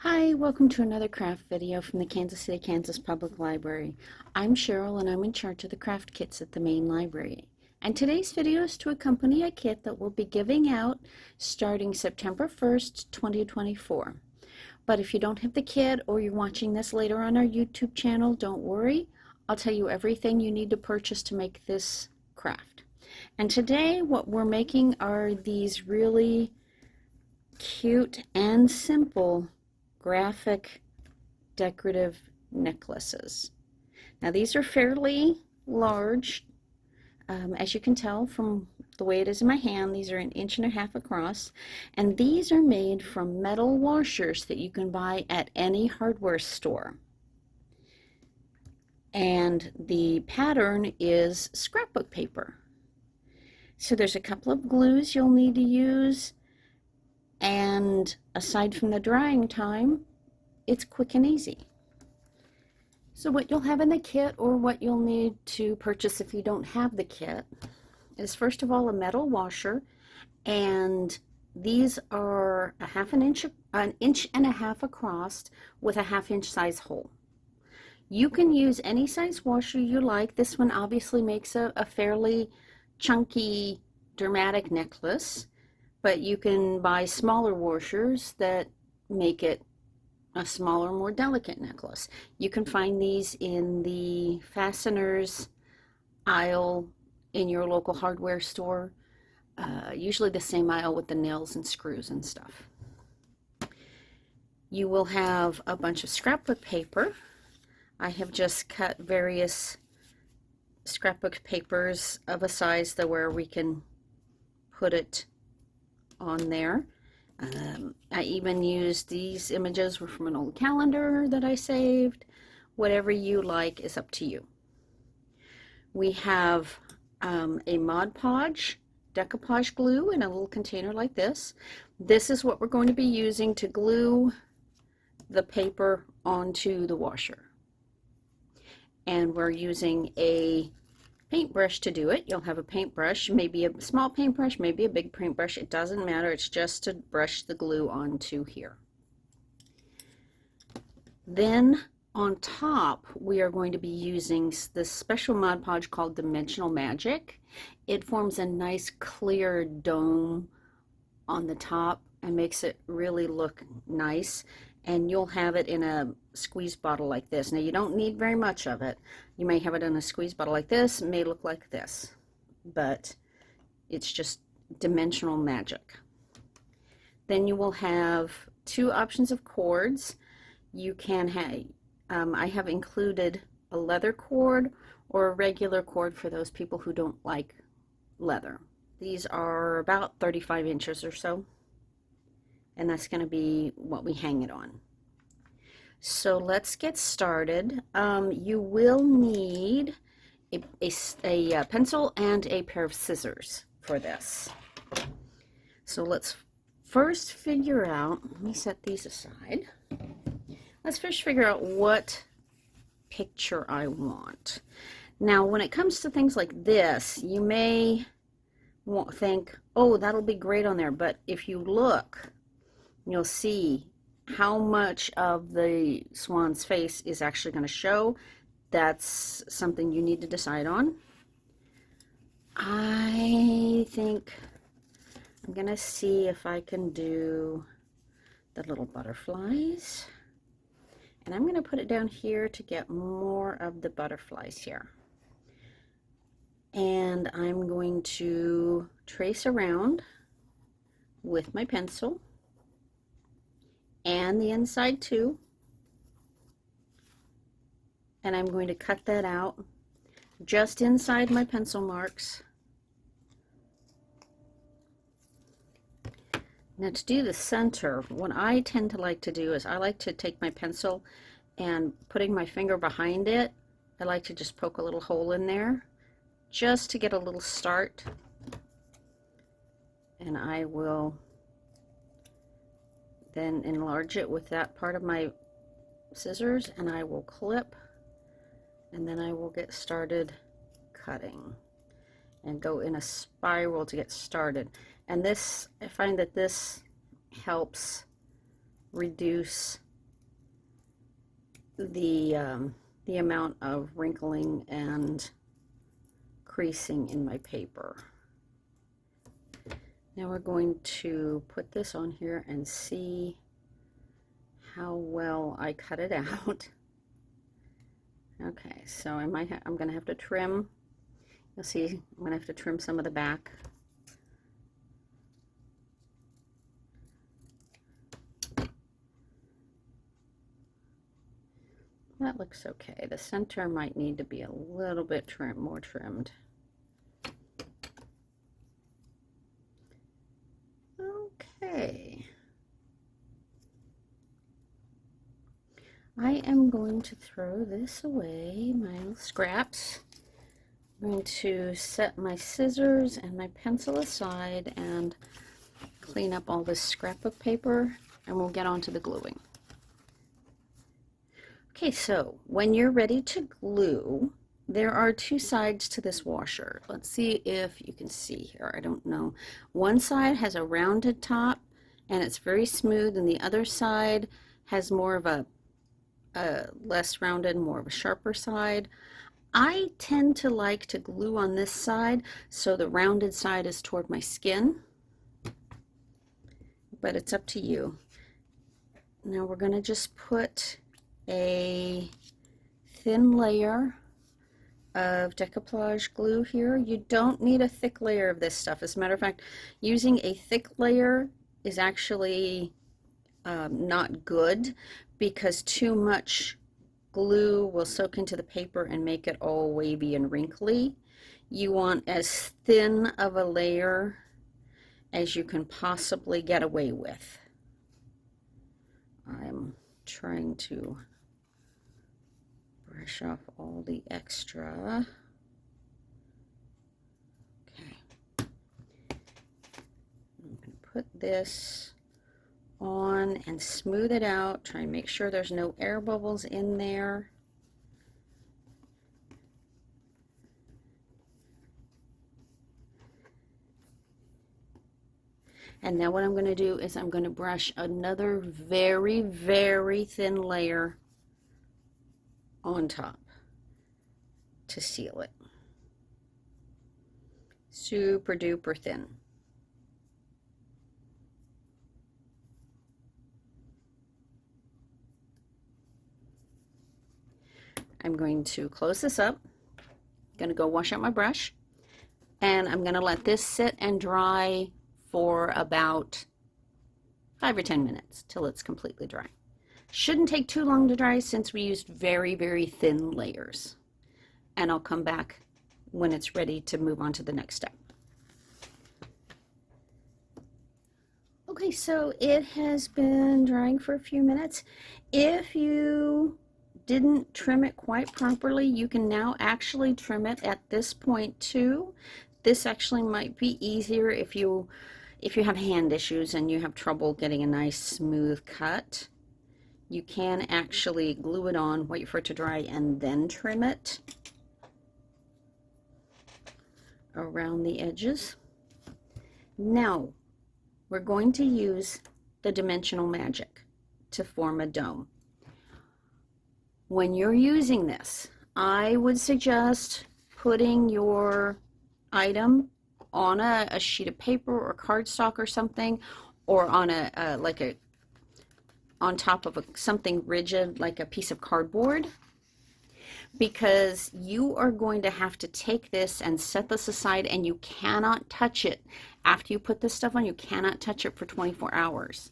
Hi, welcome to another craft video from the Kansas City, Kansas Public Library. I'm Cheryl and I'm in charge of the craft kits at the main library. And today's video is to accompany a kit that we'll be giving out starting September 1st, 2024. But if you don't have the kit or you're watching this later on our YouTube channel, don't worry. I'll tell you everything you need to purchase to make this craft. And today what we're making are these really cute and simple graphic decorative necklaces. Now these are fairly large, as you can tell from the way it is in my hand. These are 1.5 inches across, and these are made from metal washers that you can buy at any hardware store. And the pattern is scrapbook paper. So there's a couple of glues you'll need to use, and aside from the drying time, it's quick and easy. So what you'll have in the kit, or what you'll need to purchase if you don't have the kit, is first of all a metal washer, and these are an inch and a half across with a 1/2 inch size hole. You can use any size washer you like. This one obviously makes a fairly chunky, dramatic necklace, but you can buy smaller washers that make it a smaller, more delicate necklace. You can find these in the fasteners aisle in your local hardware store, usually the same aisle with the nails and screws and stuff. You will have a bunch of scrapbook paper. I have just cut various scrapbook papers of a size that where we can put it on there. I even used these images were from an old calendar that I saved. Whatever you like is up to you. We have a Mod Podge decoupage glue in a little container like this. This is what we're going to be using to glue the paper onto the washer. And we're using a paintbrush to do it. You'll have a paintbrush, maybe a small paintbrush, maybe a big paintbrush. It doesn't matter. It's just to brush the glue onto here. Then on top, we are going to be using this special Mod Podge called Dimensional Magic. It forms a nice clear dome on the top and makes it really look nice. And you'll have it in a squeeze bottle like this. Now you don't need very much of it. You may have it in a squeeze bottle like this. It may look like this, but it's just dimensional magic. Then you will have 2 options of cords. You can have, I have included a leather cord or a regular cord for those people who don't like leather. These are about 35 inches or so, and that's going to be what we hang it on. So let's get started. You will need a pencil and a pair of scissors for this. So let's first figure out, let me set these aside. Let's first figure out what picture I want. Now when it comes to things like this, you may think, oh, that'll be great on there, but if you look, you'll see how much of the swan's face is actually going to show. That's something you need to decide on. I think I'm going to see if I can do the little butterflies. And I'm going to put it down here to get more of the butterflies here. And I'm going to trace around with my pencil, and the inside too, and I'm going to cut that out just inside my pencil marks. Now to do the center, what I tend to like to do is I like to take my pencil and putting my finger behind it, I like to just poke a little hole in there just to get a little start, and I will then enlarge it with that part of my scissors, and I will clip, and then I will get started cutting and go in a spiral to get started. And this, I find that this helps reduce the amount of wrinkling and creasing in my paper. Now we're going to put this on here and see how well I cut it out. Okay, so I'm going to have to trim. You'll see I'm going to have to trim some of the back. That looks okay. The center might need to be a little bit more trimmed. Okay. I am going to throw this away, my little scraps. I'm going to set my scissors and my pencil aside and clean up all this scrap of paper, and we'll get on to the gluing. Okay, so when you're ready to glue, there are two sides to this washer. Let's see if you can see here. I don't know. One side has a rounded top and it's very smooth, and the other side has more of a less rounded, more of a sharper side. I tend to like to glue on this side so the rounded side is toward my skin, but it's up to you. Now we're going to just put a thin layer of decoupage glue here. You don't need a thick layer of this stuff. As a matter of fact, using a thick layer is actually not good, because too much glue will soak into the paper and make it all wavy and wrinkly. You want as thin of a layer as you can possibly get away with. I'm trying to brush off all the extra. Okay. I'm going to put this on and smooth it out. Try and make sure there's no air bubbles in there. And now what I'm going to do is I'm going to brush another very, very thin layer on top to seal it. Super duper thin. I'm going to close this up. I'm going to go wash out my brush, and I'm going to let this sit and dry for about 5 or 10 minutes till it's completely dry. Shouldn't take too long to dry since we used very, very thin layers. And I'll come back when it's ready to move on to the next step. Okay, so it has been drying for a few minutes. If you didn't trim it quite properly, you can now actually trim it at this point too. This actually might be easier if you have hand issues and you have trouble getting a nice smooth cut. You can actually glue it on, wait for it to dry, and then trim it around the edges. Now we're going to use the Dimensional Magic to form a dome. When you're using this, I would suggest putting your item on a sheet of paper or cardstock or something, or on on top of something rigid like a piece of cardboard, because you are going to have to take this and set this aside, and you cannot touch it after you put this stuff on. You cannot touch it for 24 hours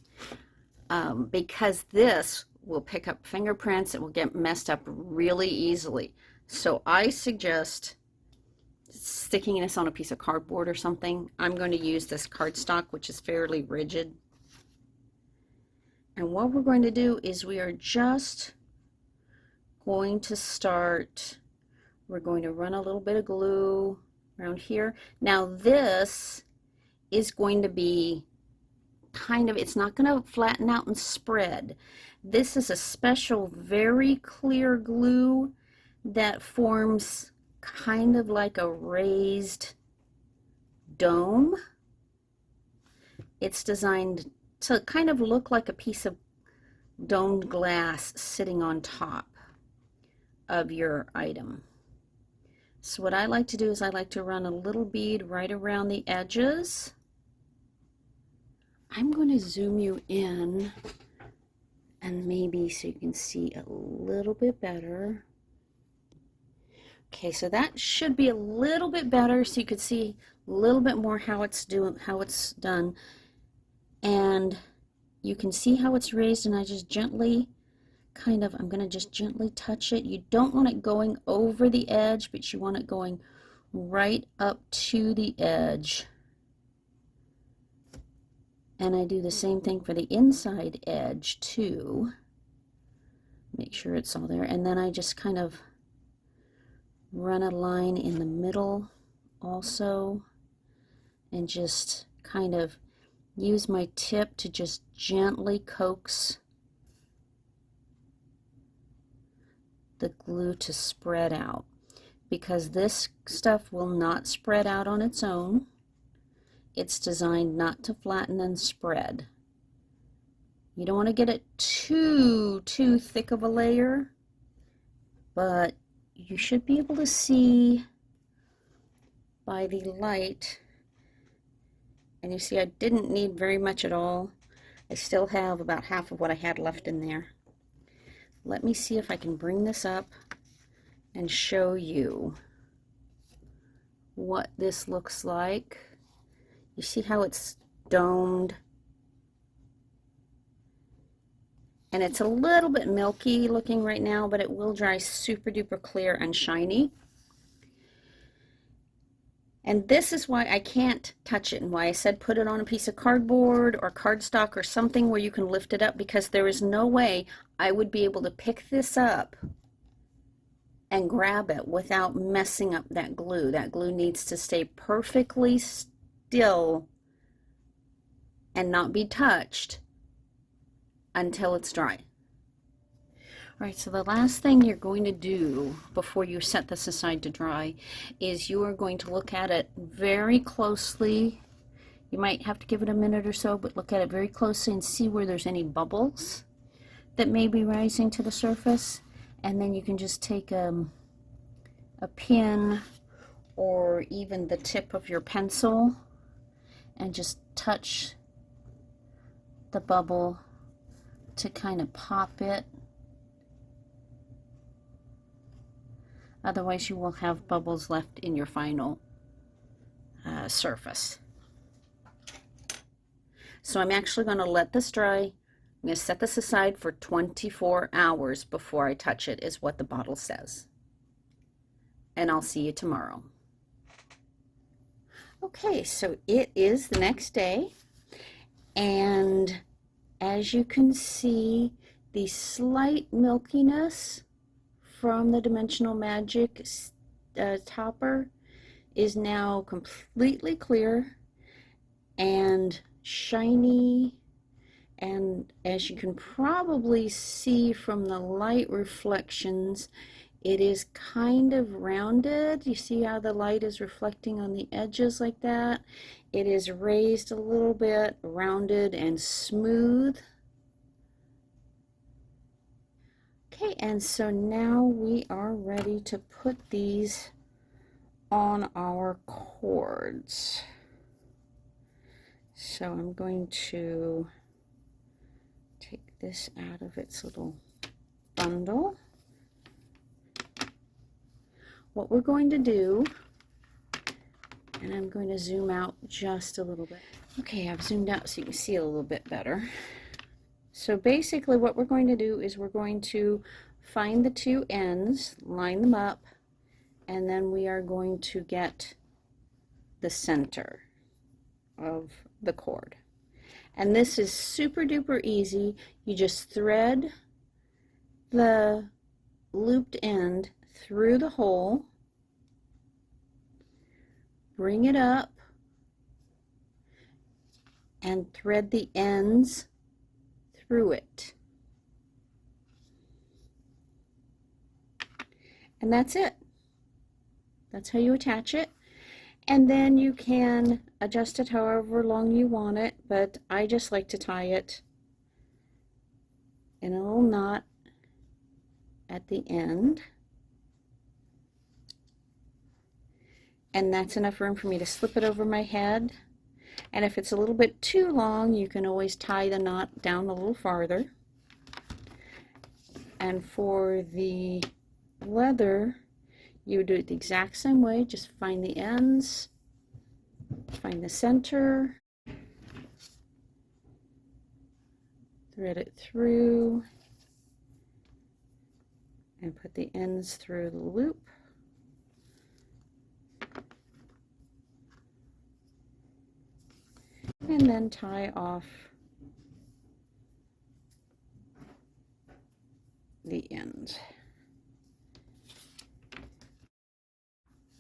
because this will pick up fingerprints. It will get messed up really easily. So I suggest sticking this on a piece of cardboard or something. I'm going to use this cardstock, which is fairly rigid. And what we're going to do is we are just going to start, we're going to run a little bit of glue around here. Now this is going to be kind of, it's not going to flatten out and spread. This is a special, very clear glue that forms kind of like a raised dome. It's designed to kind of look like a piece of domed glass sitting on top. of your item. So what I like to do is I like to run a little bead right around the edges. I'm going to zoom you in and maybe so you can see a little bit better. Okay, so that should be a little bit better so you could see a little bit more how it's done. And you can see how it's raised, and I just gently I'm going to just gently touch it. You don't want it going over the edge, but you want it going right up to the edge. And I do the same thing for the inside edge too. Make sure it's all there. And then I just kind of run a line in the middle also, and just kind of use my tip to just gently coax the glue to spread out, because this stuff will not spread out on its own. It's designed not to flatten and spread. You don't want to get it too thick of a layer, but you should be able to see by the light. And you see I didn't need very much at all. I still have about half of what I had left in there. Let me see if I can bring this up and show you what this looks like. You see how it's domed? And it's a little bit milky looking right now, but it will dry super duper clear and shiny. And this is why I can't touch it, and why I said put it on a piece of cardboard or cardstock or something where you can lift it up, because there is no way I would be able to pick this up and grab it without messing up that glue. That glue needs to stay perfectly still and not be touched until it's dry. All right, so the last thing you're going to do before you set this aside to dry is you are going to look at it very closely. You might have to give it a minute or so, but look at it very closely and see where there's any bubbles that may be rising to the surface. And then you can just take a pin or even the tip of your pencil and just touch the bubble to kind of pop it. Otherwise you will have bubbles left in your final surface. So I'm actually going to let this dry. I'm going to set this aside for 24 hours before I touch it, is what the bottle says. And I'll see you tomorrow. Okay, so it is the next day, and as you can see, the slight milkiness from the Dimensional Magic topper is now completely clear and shiny, and as you can probably see from the light reflections, it is kind of rounded. You see how the light is reflecting on the edges like that? It is raised a little bit, rounded and smooth. Okay, and so now we are ready to put these on our cords. So I'm going to take this out of its little bundle. What we're going to do, and I'm going to zoom out just a little bit. Okay, I've zoomed out so you can see a little bit better. So basically what we're going to do is we're going to find the two ends, line them up, and then we are going to get the center of the cord. And this is super duper easy. You just thread the looped end through the hole, bring it up, and thread the ends through it. And that's it. That's how you attach it. And then you can adjust it however long you want it, but I just like to tie it in a little knot at the end. and that's enough room for me to slip it over my head. And if it's a little bit too long, you can always tie the knot down a little farther. And for the leather, you do it the exact same way. Just find the ends, find the center, thread it through, and put the ends through the loop. And then tie off the end.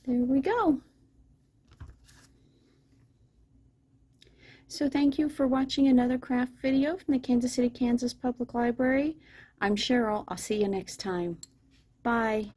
There we go. So thank you for watching another craft video from the Kansas City, Kansas Public Library. I'm Cheryl. I'll see you next time. Bye.